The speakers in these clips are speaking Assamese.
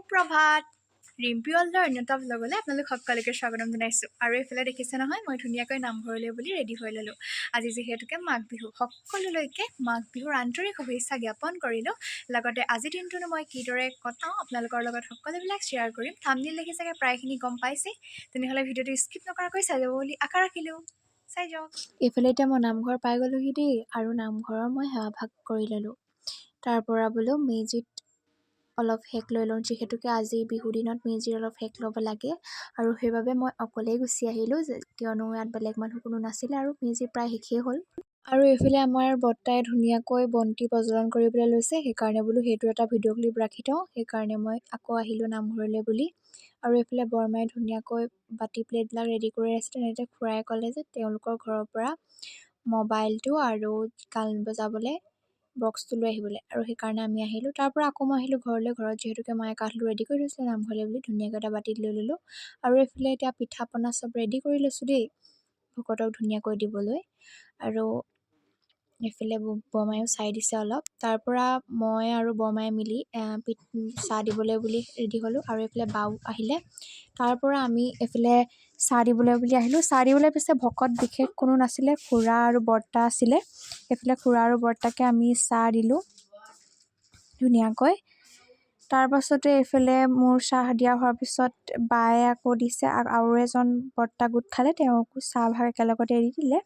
সুপ্ৰভাত ৰিম্পি ৱৰ্ল্ডৰ অন্যতম লগলৈ আপোনালোক সকলোকে স্বাগতম জনাইছোঁ আৰু এইফালে দেখিছে নহয় মই ধুনীয়াকৈ নামঘৰলৈ বুলি ৰেডি হৈ ল'লোঁ আজি যিহেতুকে মাঘ বিহু সকলোলৈকে মাঘ বিহুৰ আন্তৰিক শুভেচ্ছা জ্ঞাপন কৰিলোঁ লগতে আজি দিনটোনো মই কিদৰে কটাওঁ আপোনালোকৰ লগত সকলোবিলাক শ্বেয়াৰ কৰিম থাম্বনেইল দেখি চাগে প্ৰায়খিনি গম পাইছে তেনেহ'লে ভিডিঅ'টো স্কিপ নকৰাকৈ চাই যাব বুলি আশা ৰাখিলোঁ চাই যাওক এইফালে এতিয়া মই নামঘৰ পাই গ'লোহি দেই আৰু নামঘৰৰ মই সেৱা ভাগ কৰি ল'লোঁ তাৰ পৰা বোলো মেজিত অলপ শেক লৈ লওঁ যিহেতুকে আজি বিহু দিনত মেজিৰ অলপ শেক ল'ব লাগে আৰু সেইবাবে মই অকলেই গুচি আহিলোঁ কিয়নো ইয়াত বেলেগ মানুহ কোনো নাছিলে আৰু মেজি প্ৰায় শেষেই হ'ল আৰু এইফালে আমাৰ বৰ্তাই ধুনীয়াকৈ বন্তি প্ৰজ্বলন কৰিবলৈ লৈছে সেইকাৰণে বোলো সেইটো এটা ভিডিঅ' ক্লিপ ৰাখি থওঁ সেইকাৰণে মই আকৌ আহিলোঁ নামঘৰলৈ বুলি আৰু এইফালে বৰমাই ধুনীয়াকৈ বাতি প্লেটবিলাক ৰেডি কৰি আছে তেনেতে খুৰাই ক'লে যে তেওঁলোকৰ ঘৰৰ পৰা মোবাইলটো আৰু গান বজাবলৈ বক্সটো লৈ আহিবলৈ আৰু সেইকাৰণে আমি আহিলোঁ তাৰ পৰা আকৌ মই আহিলোঁ ঘৰলৈ ঘৰত যিহেতুকে মায়ে কাঠটো ৰেডি কৰি থৈছিলে নামঘৰলৈ বুলি ধুনীয়াকৈ এটা বাতিত লৈ ল'লোঁ আৰু এইফালে এতিয়া পিঠা পনা চব ৰেডি কৰি লৈছোঁ দেই ভকতক ধুনীয়াকৈ দিবলৈ আৰু এইফালে বৰমায়েও চাই দিছে অলপ তাৰ পৰা মই আৰু বৰমায়ে মিলি চাহ দিবলৈ বুলি ৰেডি হ'লোঁ আৰু এইফালে বাও আহিলে তাৰ পৰা আমি এইফালে চাহ দিবলৈ বুলি আহিলোঁ চাহ দিবলৈ পিছে ভকত বিশেষ কোনো নাছিলে খুৰা আৰু বৰ্তা আছিলে এইফালে খুৰা আৰু বৰ্তাকে আমি চাহ দিলোঁ ধুনীয়াকৈ তাৰ পাছতে এইফালে মোৰ চাহ দিয়া হোৱাৰ পিছত বায়ে আকৌ দিছে আৰু এজন বৰ্তা গোট খালে তেওঁকো চাহ ভাগ একেলগতে দি দিলে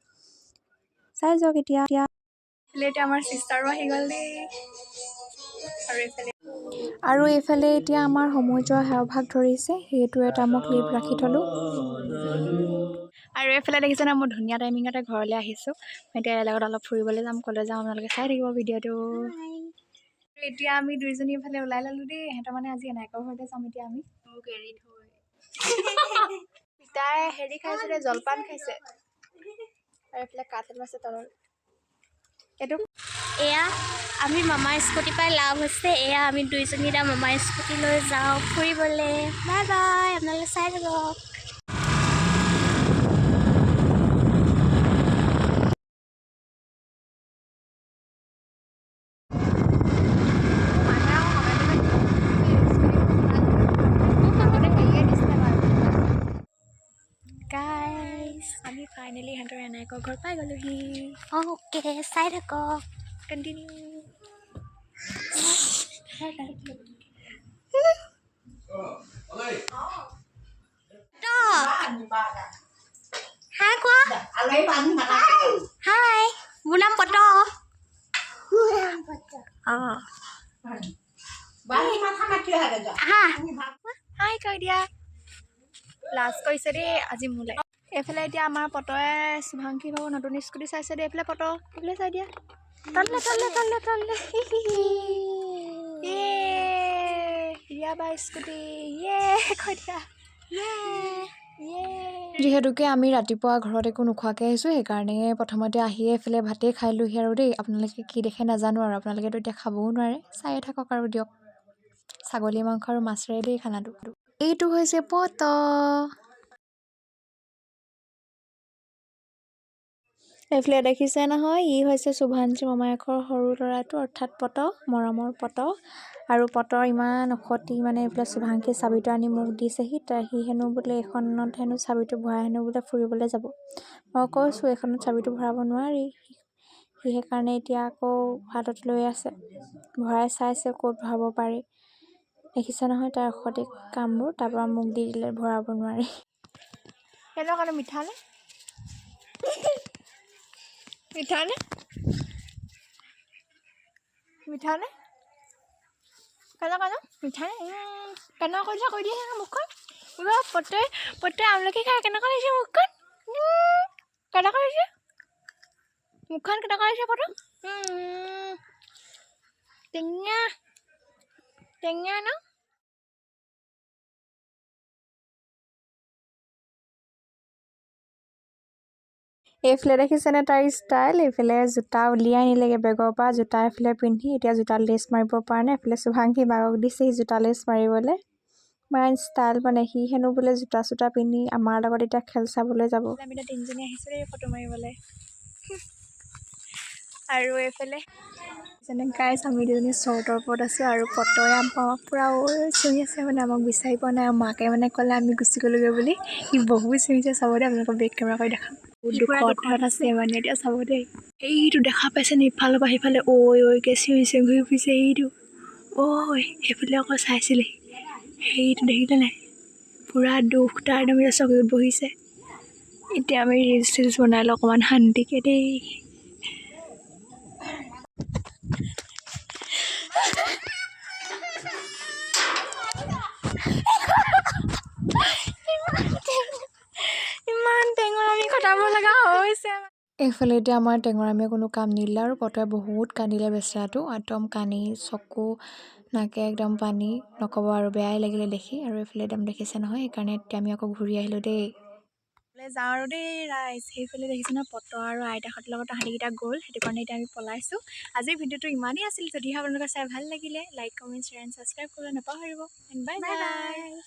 চাই যাওক এতিয়া আমাৰ চিষ্টাৰো আহি গ'ল দেই আৰু এইফালে এতিয়া আমাৰ সময় যোৱা সেৱাভাগ ধৰিছে সেইটো এটা মই ক্লিপ ৰাখি থলোঁ আৰু এইফালে দেখিছে ন মই ধুনীয়া টাইমিঙতে ঘৰলৈ আহিছোঁ এতিয়া ইয়াৰ লগত অলপ ফুৰিবলৈ যাম ক'লৈ যাওঁ আপোনালোকে চাই থাকিব ভিডিঅ'টো এতিয়া আমি দুইজনী এইফালে ওলাই ল'লোঁ দেই সিহঁতৰ মানে আজি এনেকৰ ঘৰতে যাম এতিয়া আমি মোক এৰি থৈ পিতাই হেৰি খাইছে দেই জলপান খাইছে আৰু এইফালে কাঠ এডাল আছে তলত এইটো এয়া আমি মামাৰ স্কুটি পাই লাভ হৈছে এয়া আমি দুইজনী এতিয়া মামাৰ স্কুটি লৈ যাওঁ ফুৰিবলৈ বাই বাই আপোনালোকে চাই থাকক আমি ফাইনেলি সিহঁতৰ এনেকৰ ঘৰ পাই গ'লোহি অ'কে চাই থাকক কণ্টিনিউ হাই কোৱা হাই মোৰ নাম প'টʼ হাই কৈ দিয়া লাজ কৰিছে দেই আজি মোলৈ এইফালে এতিয়া আমাৰ প'টয়ে শুভাংশী ভাগৰ নতুন স্কুটি চাইছে দেই এইফালে প'ট এইফালে চাই দিয়া তললে ৰিয়া বা স্কুটি কৈ দিয়া যিহেতুকে আমি ৰাতিপুৱা ঘৰত একো নোখোৱাকৈ আহিছোঁ সেইকাৰণে প্ৰথমতে আহিয়ে এইফালে ভাতেই খাই লোহি আৰু দেই আপোনালোকে কি দেখে নাজানো আৰু আপোনালোকেতো এতিয়া খাবও নোৱাৰে চায়ে থাকক আৰু দিয়ক ছাগলী মাংস আৰু মাছেৰে দেই খানাটো এইটো হৈছে প'ট এইফালে দেখিছে নহয় ই হৈছে শুভাংশী মামায়েকৰ সৰু ল'ৰাটো অৰ্থাৎ প'ট মৰমৰ প'ট আৰু প'টৰ ইমান অসতি মানে এইফালে শুভাংশী চাবিটো আনি মোক দিছেহি সি হেনো বোলে এইখনত হেনো চাবিটো ভৰাই হেনো বোলে ফুৰিবলৈ যাব মই কৈছোঁ এইখনত চাবিটো ভৰাব নোৱাৰি সি সেইকাৰণে এতিয়া আকৌ হাতত লৈ আছে ভৰাই চাইছে ক'ত ভৰাব পাৰি দেখিছে নহয় তাৰ অসতি কামবোৰ তাৰপৰা মোক দি দিলে ভৰাব নোৱাৰি সেইটো কাৰণে মিঠা নে কেনেকুৱা কৰিছে কৈ দিয়ে মুখখন প'টে আমলখি খাই কেনেকুৱা লাগিছে মুখখন কেনেকুৱা লাগিছে মুখখন কেনেকুৱা লাগিছে প'ট টেঙা ন এইফালে দেখিছেনে তাইৰ ষ্টাইল এইফালে জোতা উলিয়াই আনিলেগৈ বেগৰ পৰা জোতা এইফালে পিন্ধি এতিয়া জোতা লেচ মাৰিব পৰা নাই এইফালে শুভাংশী বাগক দিছে সি জোতা লেচ মাৰিবলৈ ইমান ষ্টাইল মানে সি হেনো বোলে জোতা চোতা পিন্ধি আমাৰ লগত এতিয়া খেল চাবলৈ যাব আমি এতিয়া তিনিজনী আহিছোঁ দেই ফটো মাৰিবলৈ আৰু এইফালে যেনে গাইছ আমি দুজনী চৰ্টৰ ওপৰত আছোঁ আৰু প'ট'য়ে আমাক পূৰা চিঞৰি আছে মানে আমাক বিচাৰি পোৱা নাই আৰু মাকে মানে ক'লে আমি গুচি গ'লোগৈ বুলি সি বহুত চিঞৰিছে চাব দেই আপোনালোকক বেক কেমেৰা কৰি দেখাম দুখত আছে মানে এতিয়া চাব দেই এইটো দেখা পাইছে নে ইফালৰ পৰা সিফালে ঐকে চিঞৰিছে ঘূৰি ফুৰিছে এইটো ঐ সেইফালে আকৌ চাইছিলে সেইটো দেখিলে নাই পূৰা দুখ তাৰ একদম চকীত বহিছে এতিয়া আমি ৰিলচ চিলচ বনাই লওঁ অকণমান শান্তিকে দেই ইমান টেঙৰামি খটাব লগা হৈছে এইফালে এতিয়া আমাৰ টেঙৰামিয়ে কোনো কাম নিদিলে আৰু প'ট'য়ে বহুত কান্দিলে বেচেৰাটো একদম কান্দি চকু নাকে একদম পানী নক'ব আৰু বেয়াই লাগিলে দেখি আৰু এইফালে একদম দেখিছে নহয় সেইকাৰণে এতিয়া আমি আকৌ ঘূৰি আহিলোঁ দেই যাওঁ আৰু দেই ৰাইজ সেইফালে দেখিছে ন প'ট' আৰু আইতাহঁতৰ লগত তাহাঁতিকেইটা গ'ল সেইটো কাৰণে এতিয়া আমি পলাইছোঁ আজিৰ ভিডিঅ'টো ইমানেই আছিল যদিহে আপোনালোকে চাই ভাল লাগিলে like comment share and subscribe কৰিবলৈ নাপাহৰিব এণ্ড বাই বাই